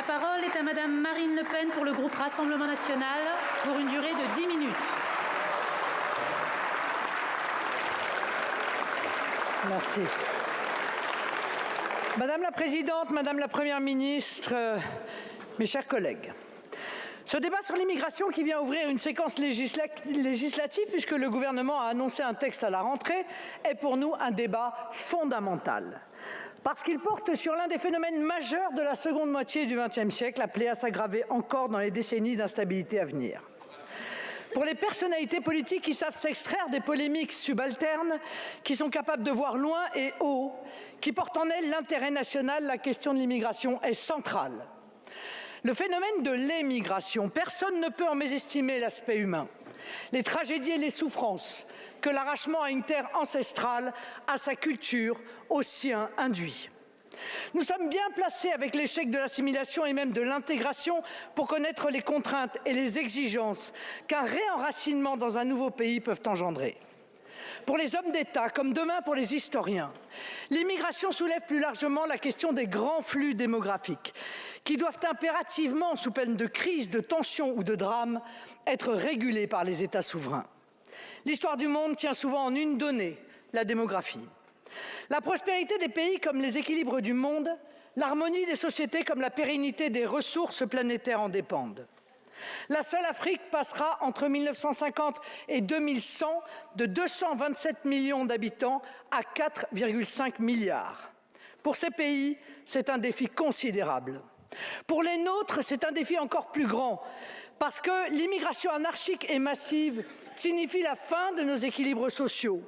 La parole est à Madame Marine Le Pen pour le groupe Rassemblement National pour une durée de 10 minutes. Merci. Madame la Présidente, Madame la Première ministre, mes chers collègues, ce débat sur l'immigration qui vient ouvrir une séquence législative, puisque le gouvernement a annoncé un texte à la rentrée, est pour nous un débat fondamental. Parce qu'il porte sur l'un des phénomènes majeurs de la seconde moitié du XXe siècle, appelé à s'aggraver encore dans les décennies d'instabilité à venir. Pour les personnalités politiques qui savent s'extraire des polémiques subalternes, qui sont capables de voir loin et haut, qui portent en elles l'intérêt national, la question de l'immigration est centrale. Le phénomène de l'émigration, personne ne peut en mésestimer l'aspect humain, les tragédies et les souffrances que l'arrachement à une terre ancestrale, à sa culture, au sien induit. Nous sommes bien placés avec l'échec de l'assimilation et même de l'intégration pour connaître les contraintes et les exigences qu'un réenracinement dans un nouveau pays peuvent engendrer. Pour les hommes d'État, comme demain pour les historiens, l'immigration soulève plus largement la question des grands flux démographiques qui doivent impérativement, sous peine de crise, de tension ou de drame, être régulés par les États souverains. L'histoire du monde tient souvent en une donnée, la démographie. La prospérité des pays comme les équilibres du monde, l'harmonie des sociétés comme la pérennité des ressources planétaires en dépendent. La seule Afrique passera entre 1950 et 2100 de 227 millions d'habitants à 4,5 milliards. Pour ces pays, c'est un défi considérable. Pour les nôtres, c'est un défi encore plus grand, parce que l'immigration anarchique et massive signifie la fin de nos équilibres sociaux,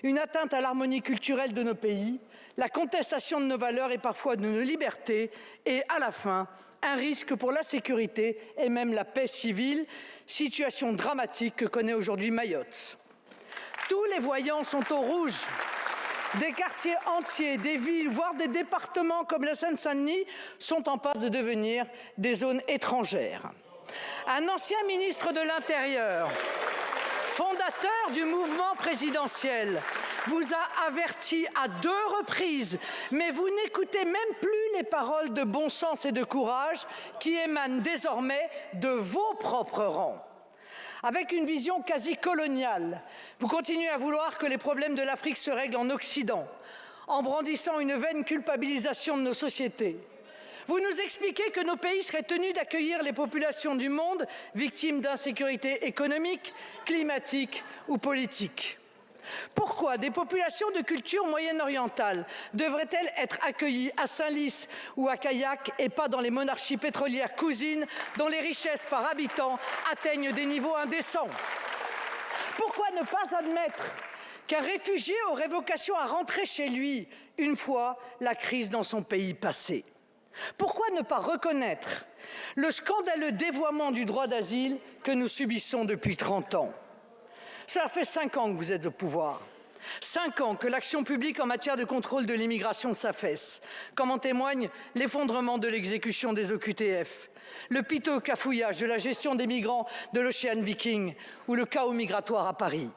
une atteinte à l'harmonie culturelle de nos pays, la contestation de nos valeurs et parfois de nos libertés, et à la fin, un risque pour la sécurité et même la paix civile, situation dramatique que connaît aujourd'hui Mayotte. Tous les voyants sont au rouge. Des quartiers entiers, des villes, voire des départements comme la Seine-Saint-Denis sont en passe de devenir des zones étrangères. Un ancien ministre de l'Intérieur, fondateur du mouvement présidentiel, vous a averti à 2 reprises, mais vous n'écoutez même plus les paroles de bon sens et de courage qui émanent désormais de vos propres rangs. Avec une vision quasi coloniale, vous continuez à vouloir que les problèmes de l'Afrique se règlent en Occident, en brandissant une vaine culpabilisation de nos sociétés. Vous nous expliquez que nos pays seraient tenus d'accueillir les populations du monde victimes d'insécurité économique, climatique ou politique. Pourquoi des populations de culture moyen-orientale devraient-elles être accueillies à Saint-Lys ou à Kayak et pas dans les monarchies pétrolières cousines dont les richesses par habitant atteignent des niveaux indécents? Pourquoi ne pas admettre qu'un réfugié aurait vocation à rentrer chez lui une fois la crise dans son pays passée? Pourquoi ne pas reconnaître le scandaleux dévoiement du droit d'asile que nous subissons depuis 30 ans? Cela fait 5 ans que vous êtes au pouvoir. 5 ans que l'action publique en matière de contrôle de l'immigration s'affaisse, comme en témoigne l'effondrement de l'exécution des OQTF, le piteux cafouillage de la gestion des migrants de l'Ocean Viking ou le chaos migratoire à Paris.